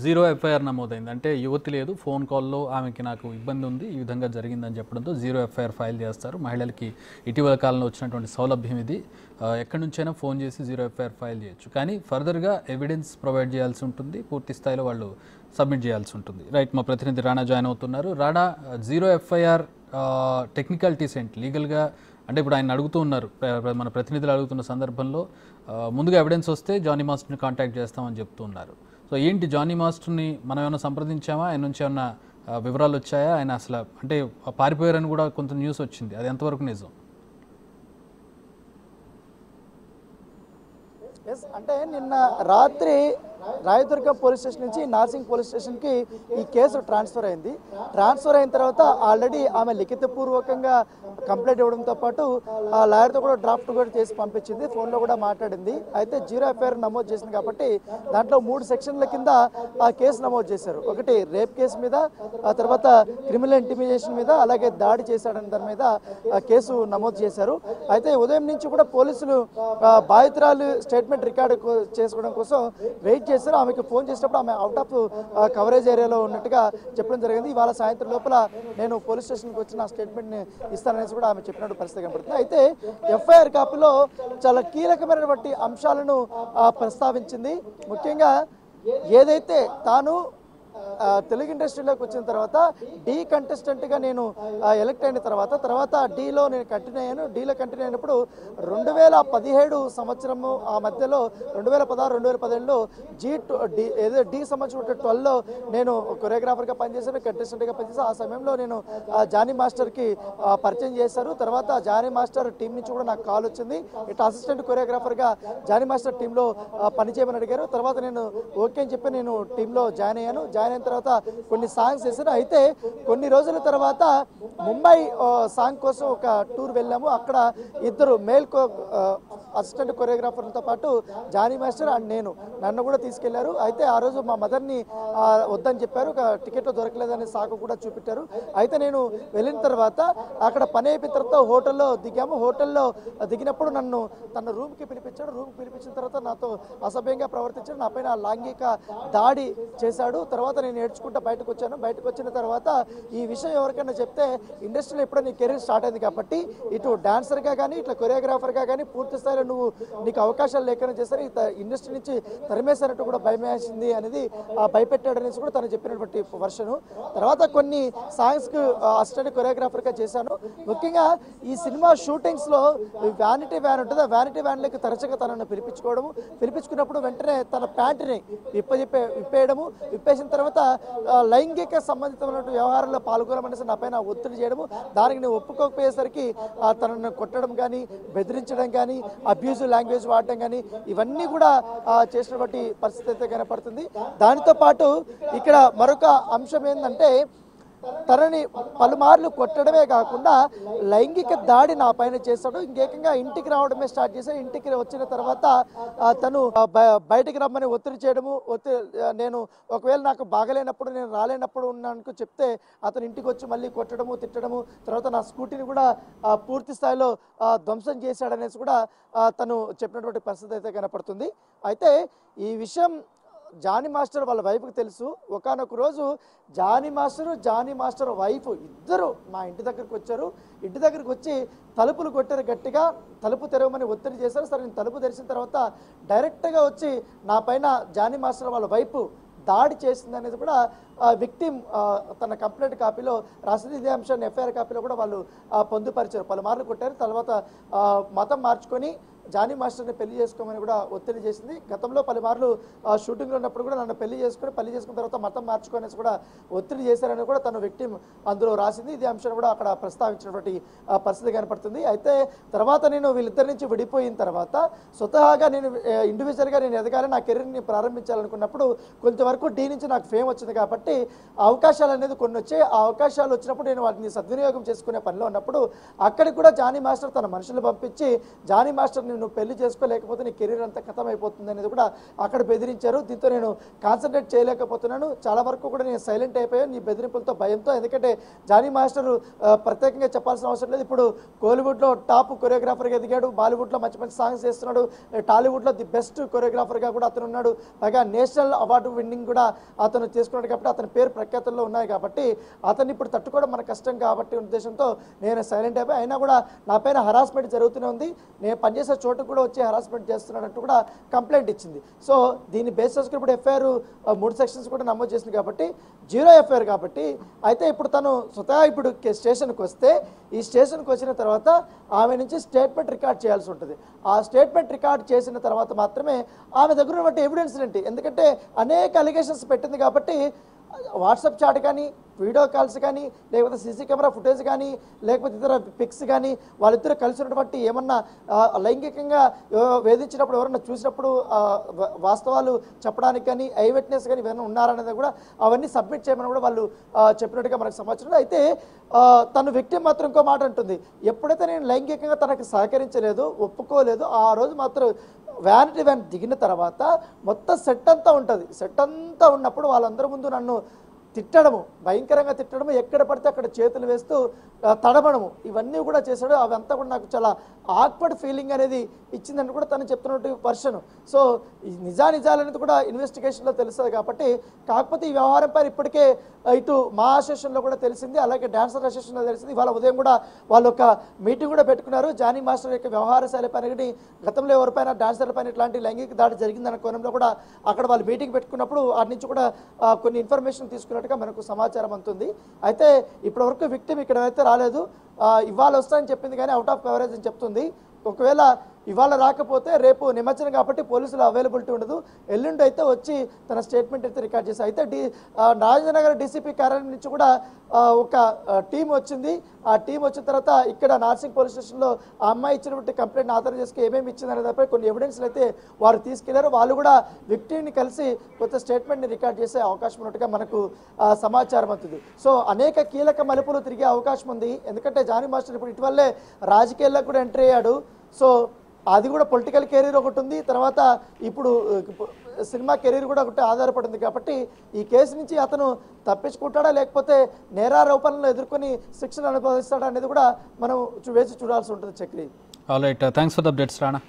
Zero FIR నమోదైంది. అంటే యువతి లేదు, ఫోన్ కాల్లో ఆమెకి నాకు ఇబ్బంది ఉంది, ఈ విధంగా జరిగిందని చెప్పడంతో జీరో ఎఫ్ఐఆర్ ఫైల్ చేస్తారు. మహిళలకి ఇటీవల కాలంలో వచ్చినటువంటి సౌలభ్యం ఇది. ఎక్కడి నుంచైనా ఫోన్ చేసి జీరో ఎఫ్ఐఆర్ ఫైల్ చేయొచ్చు. కానీ ఫర్దర్గా ఎవిడెన్స్ ప్రొవైడ్ చేయాల్సి ఉంటుంది, పూర్తి స్థాయిలో వాళ్ళు సబ్మిట్ చేయాల్సి ఉంటుంది. రైట్, మా ప్రతినిధి రాణా జాయిన్ అవుతున్నారు. రాణా, జీరో ఎఫ్ఐఆర్ టెక్నికాలిటీస్ ఏంటి లీగల్గా? అంటే ఇప్పుడు ఆయన అడుగుతూ ఉన్నారు, మన ప్రతినిధులు అడుగుతున్న సందర్భంలో ముందుగా ఎవిడెన్స్ వస్తే జానీ మాస్టర్ని కాంటాక్ట్ చేస్తామని చెప్తూ ఉన్నారు. సో ఏంటి, జానీ మాస్టర్ని మనం ఏమైనా సంప్రదించామా? ఆయన నుంచి ఏమైనా వివరాలు వచ్చాయా? ఆయన అసలు అంటే పారిపోయారని కూడా కొంత న్యూస్ వచ్చింది, అది ఎంతవరకు నిజం? అంటే నిన్న రాత్రి రాయదుర్గం పోలీస్ స్టేషన్ నుంచి నార్సింగ్ పోలీస్ స్టేషన్కి ఈ కేసు ట్రాన్స్ఫర్ అయింది. ట్రాన్స్ఫర్ అయిన తర్వాత ఆల్రెడీ ఆమె లిఖితపూర్వకంగా కంప్లైంట్ ఇవ్వడంతో పాటు ఆ లాయర్తో కూడా డ్రాఫ్ట్ కూడా చేసి పంపించింది, ఫోన్లో కూడా మాట్లాడింది. అయితే జీరో ఎఫ్ఐఆర్ నమోదు చేసింది కాబట్టి దాంట్లో 3 సెక్షన్ల కింద ఆ కేసు నమోదు చేశారు. ఒకటి రేప్ కేసు మీద, ఆ తర్వాత క్రిమినల్ ఇంటిమిడేషన్ మీద, అలాగే దాడి చేశాడని దాని మీద కేసు నమోదు చేశారు. అయితే ఉదయం నుంచి కూడా పోలీసులు బాధితురాలు స్టేట్మెంట్ రికార్డు చేసుకోవడం కోసం వెయిట్ చేశారు. ఆమెకు ఫోన్ చేసినప్పుడు ఆమె అవుట్ ఆఫ్ కవరేజ్ ఏరియాలో ఉన్నట్టుగా చెప్పడం జరిగింది. ఇవాళ సాయంత్రం లోపల నేను పోలీస్ స్టేషన్కి వచ్చి నా స్టేట్మెంట్ని ఇస్తాననేసి కూడా ఆమె చెప్పినట్టు పరిస్థితి కనబడుతుంది. అయితే ఎఫ్ఐఆర్ కాపీలో చాలా కీలకమైనటువంటి అంశాలను ప్రస్తావించింది. ముఖ్యంగా ఏదైతే తాను తెలుగు ఇండస్ట్రీలోకి వచ్చిన తర్వాత డి కంటెస్టెంట్గా నేను ఎలక్ట్ అయిన తర్వాత డీలో నేను కంటిన్యూ అయ్యాను. డీలో కంటిన్యూ అయినప్పుడు 2017 సంవత్సరము ఆ మధ్యలో 2016, 2017లో ఏదో డి సంవత్సరం 12లో నేను కొరియోగ్రాఫర్గా పనిచేశాను, కంటెస్టెంట్గా పనిచేశాను. ఆ సమయంలో నేను జానీ మాస్టర్కి పరిచయం చేశారు. తర్వాత జానీ మాస్టర్ టీం నుంచి కూడా నాకు కాల్ వచ్చింది, ఇట్లా అసిస్టెంట్ కొరియోగ్రాఫర్గా జానీ మాస్టర్ టీంలో పనిచేయమని అడిగారు. తర్వాత నేను ఓకే అని చెప్పి నేను టీంలో జాయిన్ అయ్యాను. జాయిన్ అయిన తర్వాత కొన్ని సాంగ్స్ చేశాను. అయితే కొన్ని రోజుల తర్వాత ముంబై సాంగ్ కోసం ఒక టూర్ వెళ్ళాము. అక్కడ ఇద్దరు మేల్ అసిస్టెంట్ కొరియోగ్రాఫర్లతో పాటు జానీ మాస్టర్ అండ్ నన్ను కూడా తీసుకెళ్లారు. అయితే ఆ రోజు మా మదర్ని వద్దని చెప్పారు, టికెట్లు దొరకలేదని సాకు కూడా చూపెట్టారు. అయితే నేను వెళ్ళిన తర్వాత అక్కడ పని అయిపోయిన తర్వాత హోటల్లో దిగాము. హోటల్లో దిగినప్పుడు నన్ను తన రూమ్కి పిలిపించాడు. రూమ్కి పిలిపించిన తర్వాత నాతో అసభ్యంగా ప్రవర్తించాడు, నా పైన లైంగిక దాడి చేశాడు. తర్వాత నేను ఏడ్చుకుంటా బయటకు వచ్చాను. బయటకు వచ్చిన తర్వాత ఈ విషయం ఎవరికైనా చెప్తే ఇండస్ట్రీలో ఎప్పుడో నీ కెరీర్ స్టార్ట్ అయింది కాబట్టి ఇటు డాన్సర్గా కానీ ఇట్లా కొరియోగ్రాఫర్గా కానీ పూర్తి స్థాయిలో నీకు అవకాశాలు లేకుండా చేస్తారు, ఇండస్ట్రీ నుంచి తరిమేసినట్టు కూడా భయమేసింది అనేది భయపెట్టాడు అనేసి కూడా తను చెప్పినటువంటి వర్షను. తర్వాత కొన్ని సాంగ్స్కి అసిస్టెంట్ కొరియోగ్రాఫర్గా చేశాను. ముఖ్యంగా ఈ సినిమా షూటింగ్స్లో వ్యానిటీ వ్యాన్ ఉంటుంది, ఆ వ్యానిటీ వ్యాన్లోకి తరచుగా తనను పిలిపించుకున్నప్పుడు వెంటనే తన ప్యాంటుని విప్పేయడము, విప్పేసిన తర్వాత లైంగిక సంబంధితమైనటువంటి వ్యవహారంలో పాల్గొనమనేసి నా పైన ఒత్తిడి చేయడము, దానికి నేను ఒప్పుకోకపోయేసరికి తనను కొట్టడం కానీ, బెదిరించడం కానీ, అబ్యూజివ్ లాంగ్వేజ్ వాడటం కానీ ఇవన్నీ కూడా చేసినటువంటి పరిస్థితి అయితే కనపడుతుంది. దానితో పాటు ఇక్కడ మరొక అంశం ఏంటంటే తనని పలుమార్లు కొట్టడమే కాకుండా లైంగిక దాడి నా పైన చేస్తాడు. ఇంకేకంగా ఇంటికి రావడమే స్టార్ట్ చేశాడు. ఇంటికి వచ్చిన తర్వాత తను బయటికి రమ్మని ఒత్తిడి చేయడము, నేను ఒకవేళ నాకు బాగలేనప్పుడు నేను రాలేనప్పుడు ఉన్నాను చెప్తే అతను ఇంటికి వచ్చి మళ్ళీ కొట్టడము, తిట్టడము, తర్వాత నా స్కూటీని కూడా పూర్తి స్థాయిలో ధ్వంసం చేశాడనేసి కూడా తను చెప్పినటువంటి పరిస్థితి అయితే కనపడుతుంది. అయితే ఈ విషయం జానీ మాస్టర్ వాళ్ళ వైఫ్కి తెలుసు. ఒకానొక రోజు జానీ మాస్టర్ వైఫ్ ఇద్దరు మా ఇంటి దగ్గరికి వచ్చారు. ఇంటి దగ్గరికి వచ్చి తలుపులు కొట్టారు, గట్టిగా తలుపు తెరవమని ఒత్తిడి చేశారు. సరే, నేను తలుపు తెరిచిన తర్వాత డైరెక్ట్గా వచ్చి నా పైన జానీ మాస్టర్ వాళ్ళ వైఫ్ దాడి చేసింది అనేది కూడా విక్టిమ్ తన కంప్లైంట్ కాపీలో రాసింది. ఇదే అంశాన్ని ఎఫ్ఐఆర్ కాపీలో కూడా వాళ్ళు పొందుపరిచారు. పలుమార్లు కొట్టారు. తర్వాత మతం మార్చుకొని జానీ మాస్టర్ని పెళ్లి చేసుకోమని కూడా ఒత్తిడి చేసింది. గతంలో పలుమార్లు షూటింగ్లో ఉన్నప్పుడు కూడా నన్ను పెళ్లి చేసుకున్న తర్వాత మతం మార్చుకునేసి కూడా ఒత్తిడి చేశారని కూడా తను విక్టిమ్ అందులో రాసింది. ఇదే అంశాన్ని కూడా అక్కడ ప్రస్తావించినటువంటి పరిస్థితి కనపడుతుంది. అయితే తర్వాత నేను వీళ్ళిద్దరి నుంచి విడిపోయిన తర్వాత స్వతహాగా నేను ఇండివిజువల్గా నేను ఎదగాలి, నా కెరీర్ని ప్రారంభించాలనుకున్నప్పుడు కొంతవరకు డీ నుంచి నాకు ఫేమ్ వచ్చింది కాబట్టి అవకాశాలు అనేది కొన్ని వచ్చాయి. ఆ అవకాశాలు వచ్చినప్పుడు నేను వాటిని సద్వినియోగం చేసుకునే పనిలో ఉన్నప్పుడు అక్కడికి కూడా జానీ మాస్టర్ తన మనుషులు పంపించి జానీ మాస్టర్ని నువ్వు పెళ్లి చేసుకోలేకపోతే నీ కెరీర్ అంతా ఖతం అయిపోతుంది అనేది కూడా అక్కడ బెదిరించారు. దీంతో నేను కాన్సన్ట్రేట్ చేయలేకపోతున్నాను, చాలా వరకు కూడా నేను సైలెంట్ అయిపోయాను నీ బెదిరింపులతో, భయంతో. ఎందుకంటే జానీ మాస్టర్ ప్రత్యేకంగా చెప్పాల్సిన అవసరం లేదు, ఇప్పుడు కోలీవుడ్లో టాప్ కొరియోగ్రాఫర్గా ఎదిగాడు, బాలీవుడ్లో మంచి మంచి సాంగ్స్ చేస్తున్నాడు, టాలీవుడ్లో ది బెస్ట్ కొరియోగ్రాఫర్గా కూడా అతను ఉన్నాడు, పైగా నేషనల్ అవార్డు విన్నింగ్ కూడా అతను చేసుకున్నాడు. కాబట్టి అతని పేరు ప్రఖ్యాతుల్లో ఉన్నాయి కాబట్టి అతన్ని ఇప్పుడు తట్టుకోవడం మన కష్టం కాబట్టి ఉద్దేశంతో నేను సైలెంట్ అయిపోయి, అయినా కూడా నా పైన హరాస్మెంట్ జరుగుతూనే ఉంది, నేను పనిచేసే చోటుకు కూడా వచ్చి హరాస్మెంట్ చేస్తున్నాడంటూ కూడా కంప్లైంట్ ఇచ్చింది. సో దీన్ని బేస్ చేసుకుని ఇప్పుడు ఎఫ్ఐఆర్ 3 సెక్షన్స్ కూడా నమోదు చేసింది కాబట్టి 0 ఎఫ్ఐఆర్ కాబట్టి. అయితే ఇప్పుడు తను స్వతహా ఇప్పుడు స్టేషన్కి వస్తే ఈ స్టేషన్కి వచ్చిన తర్వాత ఆమె నుంచి స్టేట్మెంట్ రికార్డ్ చేయాల్సి ఉంటుంది. ఆ స్టేట్మెంట్ రికార్డ్ చేసిన తర్వాత మాత్రమే ఆమె దగ్గర ఉన్నటువంటి ఎవిడెన్స్ ఏంటి, ఎందుకంటే అనేక అలిగేషన్స్ పెట్టింది కాబట్టి వాట్సాప్ చాట్ కానీ, వీడియో కాల్స్ కానీ, లేకపోతే సీసీ కెమెరా ఫుటేజ్ కానీ, లేకపోతే ఇతర పిక్స్ కానీ, వాళ్ళిద్దరూ కలిసి ఉన్నటువంటి ఏమన్నా లైంగికంగా వేధించినప్పుడు ఎవరన్నా చూసినప్పుడు వాస్తవాలు చెప్పడానికి కానీ, ఐ విట్నెస్ కానీ ఇవన్నీ ఉన్నారనేది కూడా అవన్నీ సబ్మిట్ చేయమని కూడా వాళ్ళు చెప్పినట్టుగా మనకు సమాచారం. అయితే తను విక్టిమ్ మాత్రం ఇంకో మాట అంటుంది, ఎప్పుడైతే నేను లైంగికంగా తనకు సహకరించలేదు, ఒప్పుకోలేదు, ఆ రోజు మాత్రం వ్యానిటీ వ్యాన్ దిగిన తర్వాత మొత్తం సెట్ అంతా ఉంటుంది, సెట్ అంతా ఉన్నప్పుడు వాళ్ళందరి ముందు నన్ను తిట్టడము, భయంకరంగా తిట్టడము, ఎక్కడ పడితే అక్కడ చేతులు వేస్తూ తడబడము, ఇవన్నీ కూడా చేశాడు. అవంతా కూడా నాకు చాలా ఆక్వర్డ్ ఫీలింగ్ అనేది ఇచ్చిందని కూడా తను చెప్తున్నట్టు వర్షన్. సో నిజానిజాలనేది కూడా ఇన్వెస్టిగేషన్లో తెలుస్తుంది కాబట్టి. కాకపోతే ఈ వ్యవహారం పైన ఇప్పటికే ఇటు మా అసోసియేషన్లో కూడా తెలిసింది, అలాగే డాన్సర్ అసోసియేషన్లో తెలిసింది. ఇవాళ ఉదయం కూడా వాళ్ళు ఒక మీటింగ్ కూడా పెట్టుకున్నారు. జానీ మాస్టర్ యొక్క వ్యవహార శైలి పైన కానీ, గతంలో ఎవరిపైన డాన్సర్ల పైన ఇట్లాంటి లైంగిక దాడి జరిగిందన్న కోణంలో కూడా అక్కడ వాళ్ళు మీటింగ్ పెట్టుకున్నప్పుడు వాటి నుంచి కూడా కొన్ని ఇన్ఫర్మేషన్ తీసుకున్నట్టుగా మనకు సమాచారం అందుతుంది. అయితే ఇప్పటివరకు విక్టిమ్ ఇక్కడ అయితే రాలేదు, ఇవాళ వస్తాయని చెప్పింది కానీ అవుట్ ఆఫ్ కవరేజ్ అని చెప్తుంది. ఒకవేళ ఇవాళ రాకపోతే రేపు నిమజ్జనం కాబట్టి పోలీసులు అవైలబిలిటీ ఉండదు, ఎల్లుండి అయితే వచ్చి తన స్టేట్మెంట్ అయితే రికార్డ్ చేశారు. అయితే రాజేంద్రనగర్ డీసీపీ కార్యాలయం నుంచి కూడా ఒక టీం వచ్చింది. ఆ టీం వచ్చిన తర్వాత ఇక్కడ నార్సింగ్ పోలీస్ స్టేషన్లో ఆ అమ్మాయి ఇచ్చినటువంటి కంప్లైంట్ ఆధారం చేసుకుని ఏమేమి ఇచ్చిందనే దానిపై కొన్ని ఎవిడెన్స్లు అయితే వారు తీసుకెళ్లారు. వాళ్ళు కూడా విక్టిమ్ని కలిసి కొత్త స్టేట్మెంట్ని రికార్డ్ చేసే అవకాశం ఉన్నట్టుగా మనకు సమాచారం అవుతుంది. సో అనేక కీలక మలుపులు తిరిగే అవకాశం ఉంది, ఎందుకంటే జానీ మాస్టర్ ఇప్పుడు ఇటీవలే రాజకీయాల్లో కూడా ఎంట్రీ అయ్యాడు. సో అది కూడా పొలిటికల్ కెరీర్ ఒకటి ఉంది, తర్వాత ఇప్పుడు సినిమా కెరీర్ కూడా ఒకటి ఆధారపడింది కాబట్టి ఈ కేసు నుంచి అతను తప్పించుకుంటాడా లేకపోతే నేరారోపణలు ఎదుర్కొని శిక్షణ అనుభవిస్తాడా అనేది కూడా మనం వేచి చూడాల్సి ఉంటుంది. Chakri, all right, thanks for the updates Rana.